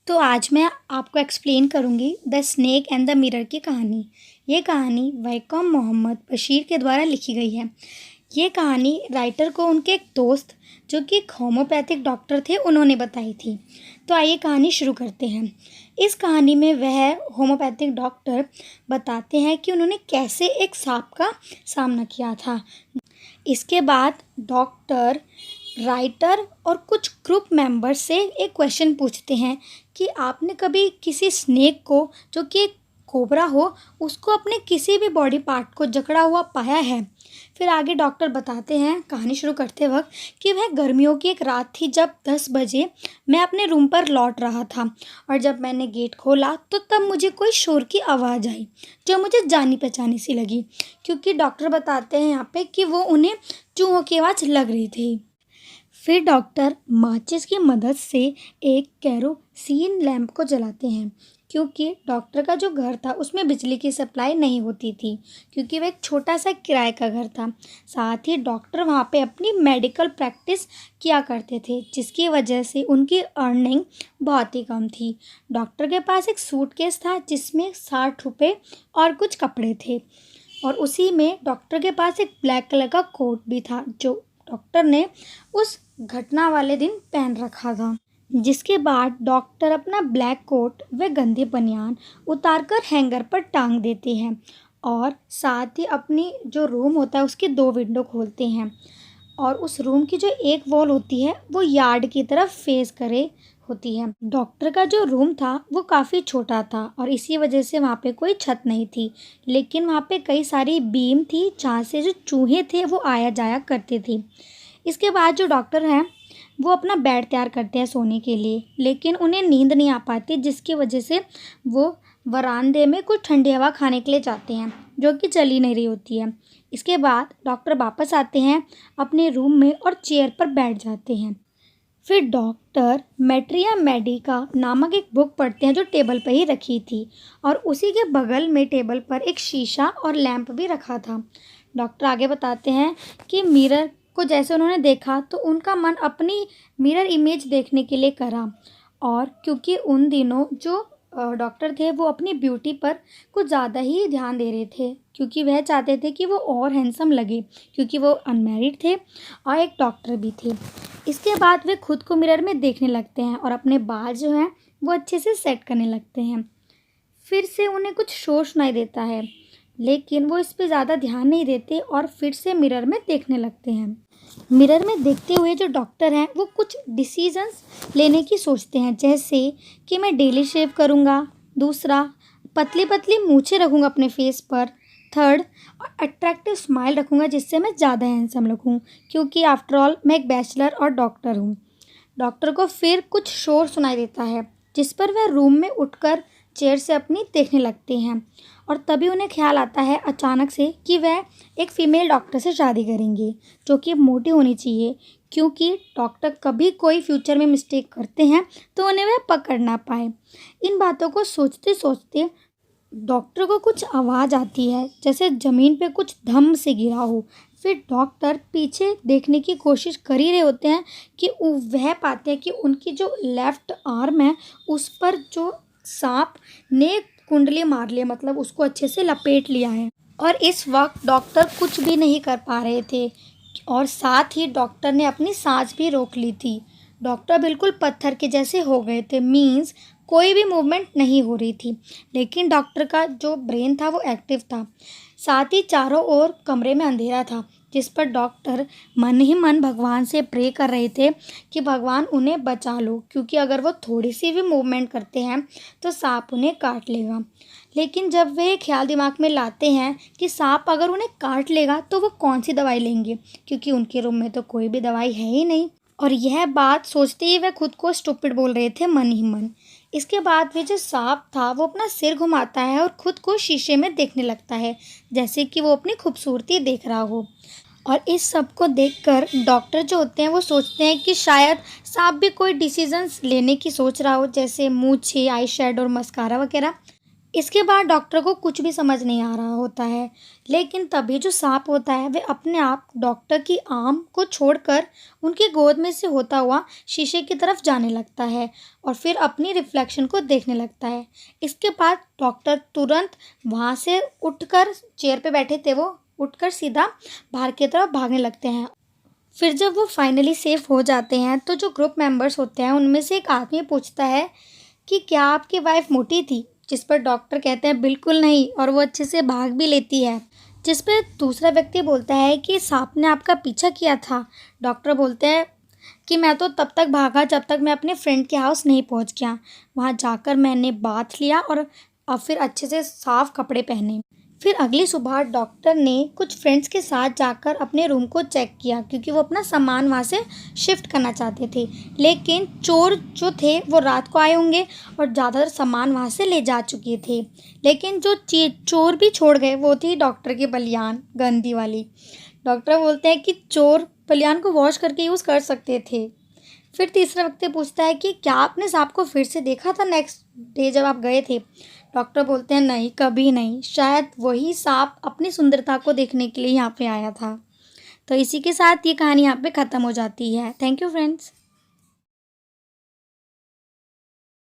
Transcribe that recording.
तो आज मैं आपको एक्सप्लेन करूँगी the snake and the mirror की कहानी। ये कहानी वैकोम मोहम्मद बशीर के द्वारा लिखी गई है। ये कहानी राइटर को उनके एक दोस्त जो कि एक होम्योपैथिक डॉक्टर थे उन्होंने बताई थी। तो आइए कहानी शुरू करते हैं। इस कहानी में वह होम्योपैथिक डॉक्टर बताते हैं कि उन्होंने कैसे एक सांप का सामना किया था। इसके बाद डॉक्टर राइटर और कुछ ग्रुप मेंबर से एक क्वेश्चन पूछते हैं कि आपने कभी किसी स्नेक को जो कि एक कोबरा हो उसको अपने किसी भी बॉडी पार्ट को जकड़ा हुआ पाया है। फिर आगे डॉक्टर बताते हैं कहानी शुरू करते वक्त कि वह गर्मियों की एक रात थी जब 10 बजे मैं अपने रूम पर लौट रहा था और जब मैंने गेट खोला तो तब मुझे कोई शोर की आवाज़ आई जो मुझे जानी पहचानी सी लगी, क्योंकि डॉक्टर बताते हैं यहाँ पे कि वो उन्हें चूहों की आवाज़ लग रही थी। फिर डॉक्टर माचिस की मदद से एक केरोसिन लैंप को जलाते हैं, क्योंकि डॉक्टर का जो घर था उसमें बिजली की सप्लाई नहीं होती थी, क्योंकि वह एक छोटा सा किराए का घर था। साथ ही डॉक्टर वहाँ पे अपनी मेडिकल प्रैक्टिस किया करते थे, जिसकी वजह से उनकी अर्निंग बहुत ही कम थी। डॉक्टर के पास एक सूटकेस था जिसमें 60 रुपये और कुछ कपड़े थे, और उसी में डॉक्टर के पास एक ब्लैक कलर का कोट भी था जो डॉक्टर ने उस घटना वाले दिन पहन रखा था। जिसके बाद डॉक्टर अपना ब्लैक कोट व गंदी बनियान उतारकर हैंगर पर टांग देते हैं और साथ ही अपनी जो रूम होता है उसकी 2 विंडो खोलते हैं, और उस रूम की जो एक वॉल होती है वो यार्ड की तरफ फेस करे होती है। डॉक्टर का जो रूम था वो काफ़ी छोटा था और इसी वजह से वहाँ पे कोई छत नहीं थी, लेकिन वहाँ पे कई सारी बीम थी जहाँ से जो चूहे थे वो आया जाया करते थे। इसके बाद जो डॉक्टर हैं वो अपना बेड तैयार करते हैं सोने के लिए, लेकिन उन्हें नींद नहीं आ पाती, जिसकी वजह से वो वरांदे में कुछ ठंडी हवा खाने के लिए जाते हैं जो कि चल ही नहीं रही होती है। इसके बाद डॉक्टर वापस आते हैं अपने रूम में और चेयर पर बैठ जाते हैं। फिर डॉक्टर मैट्रिया मेडिका नामक एक बुक पढ़ते हैं जो टेबल पर ही रखी थी, और उसी के बगल में टेबल पर एक शीशा और लैंप भी रखा था। डॉक्टर आगे बताते हैं कि मिरर को जैसे उन्होंने देखा तो उनका मन अपनी मिरर इमेज देखने के लिए करा, और क्योंकि उन दिनों जो डॉक्टर थे वो अपनी ब्यूटी पर कुछ ज़्यादा ही ध्यान दे रहे थे, क्योंकि वह चाहते थे कि वो और हैंडसम लगे, क्योंकि वो अनमैरिड थे और एक डॉक्टर भी थे। इसके बाद वे खुद को मिरर में देखने लगते हैं और अपने बाल जो हैं वो अच्छे से सेट करने लगते हैं। फिर से उन्हें कुछ शोर सुनाई देता है, लेकिन वो इस पे ज़्यादा ध्यान नहीं देते और फिर से मिरर में देखने लगते हैं। मिरर में देखते हुए जो डॉक्टर हैं वो कुछ डिसीजंस लेने की सोचते हैं, जैसे कि मैं डेली शेव करूँगा, दूसरा पतली पतली मूछें रखूँगा अपने फेस पर, थर्ड अट्रैक्टिव स्माइल रखूँगा जिससे मैं ज़्यादा हैंडसम लगूँ, क्योंकि आफ्टर ऑल मैं एक बैचलर और डॉक्टर हूँ। डॉक्टर को फिर कुछ शोर सुनाई देता है, जिस पर वह रूम में उठकर चेयर से अपनी देखने लगते हैं, और तभी उन्हें ख्याल आता है अचानक से कि वह एक फ़ीमेल डॉक्टर से शादी करेंगे जो कि मोटी होनी चाहिए, क्योंकि डॉक्टर कभी कोई फ्यूचर में मिस्टेक करते हैं तो उन्हें वह पकड़ ना पाए। इन बातों को सोचते सोचते डॉक्टर को कुछ आवाज़ आती है, जैसे ज़मीन पे कुछ धम से गिरा हो। फिर डॉक्टर पीछे देखने की कोशिश कर ही रहे होते हैं कि वह पाते हैं कि उनकी जो लेफ़्ट आर्म है उस पर जो सांप ने कुंडली मार लिया, मतलब उसको अच्छे से लपेट लिया है, और इस वक्त डॉक्टर कुछ भी नहीं कर पा रहे थे, और साथ ही डॉक्टर ने अपनी सांस भी रोक ली थी। डॉक्टर बिल्कुल पत्थर के जैसे हो गए थे, मीन्स कोई भी मूवमेंट नहीं हो रही थी, लेकिन डॉक्टर का जो ब्रेन था वो एक्टिव था। साथ ही चारों ओर कमरे में अंधेरा था, जिस पर डॉक्टर मन ही मन भगवान से प्रे कर रहे थे कि भगवान उन्हें बचा लो, क्योंकि अगर वो थोड़ी सी भी मूवमेंट करते हैं तो सांप उन्हें काट लेगा। लेकिन जब वे ख्याल दिमाग में लाते हैं कि सांप अगर उन्हें काट लेगा तो वो कौन सी दवाई लेंगे, क्योंकि उनके रूम में तो कोई भी दवाई है ही नहीं, और यह बात सोचते ही वह खुद को स्टूपिड बोल रहे थे मन ही मन। इसके बाद वे जो सांप था वो अपना सिर घुमाता है और खुद को शीशे में देखने लगता है, जैसे कि वो अपनी खूबसूरती देख रहा हो। और इस सब को देखकर डॉक्टर जो होते हैं वो सोचते हैं कि शायद सांप भी कोई डिसीजंस लेने की सोच रहा हो, जैसे मूछें, आई शेडो और मस्कारा वगैरह। इसके बाद डॉक्टर को कुछ भी समझ नहीं आ रहा होता है, लेकिन तभी जो सांप होता है वह अपने आप डॉक्टर की आर्म को छोड़कर उनकी गोद में से होता हुआ शीशे की तरफ जाने लगता है और फिर अपनी रिफ्लेक्शन को देखने लगता है। इसके बाद डॉक्टर तुरंत वहाँ से उठकर, चेयर पे बैठे थे वो, उठकर सीधा बाहर की तरफ भागने लगते हैं। फिर जब वो फाइनली सेफ हो जाते हैं तो जो ग्रुप मेंबर्स होते हैं उनमें से एक आदमी पूछता है कि क्या आपकी वाइफ मोटी थी? जिस पर डॉक्टर कहते हैं बिल्कुल नहीं, और वो अच्छे से भाग भी लेती है। जिस पर दूसरा व्यक्ति बोलता है कि सांप ने आपका पीछा किया था। डॉक्टर बोलते हैं कि मैं तो तब तक भागा जब तक मैं अपने फ्रेंड के हाउस नहीं पहुंच गया। वहां जाकर मैंने बाथ लिया और अब फिर अच्छे से साफ कपड़े पहने। फिर अगली सुबह डॉक्टर ने कुछ फ्रेंड्स के साथ जाकर अपने रूम को चेक किया, क्योंकि वो अपना सामान वहाँ से शिफ्ट करना चाहते थे। लेकिन चोर जो थे वो रात को आए होंगे और ज़्यादातर सामान वहाँ से ले जा चुके थे। लेकिन जो चोर भी छोड़ गए वो थी डॉक्टर की बलियान, गंदी वाली। डॉक्टर बोलते हैं कि चोर बलियान को वॉश करके यूज़ कर सकते थे। फिर तीसरा व्यक्ति पूछता है कि क्या आपने सांप को फिर से देखा था नेक्स्ट डे जब आप गए थे? डॉक्टर बोलते हैं नहीं, कभी नहीं, शायद वही सांप अपनी सुंदरता को देखने के लिए यहाँ पे आया था। तो इसी के साथ ये कहानी यहाँ पे ख़त्म हो जाती है। Thank you friends.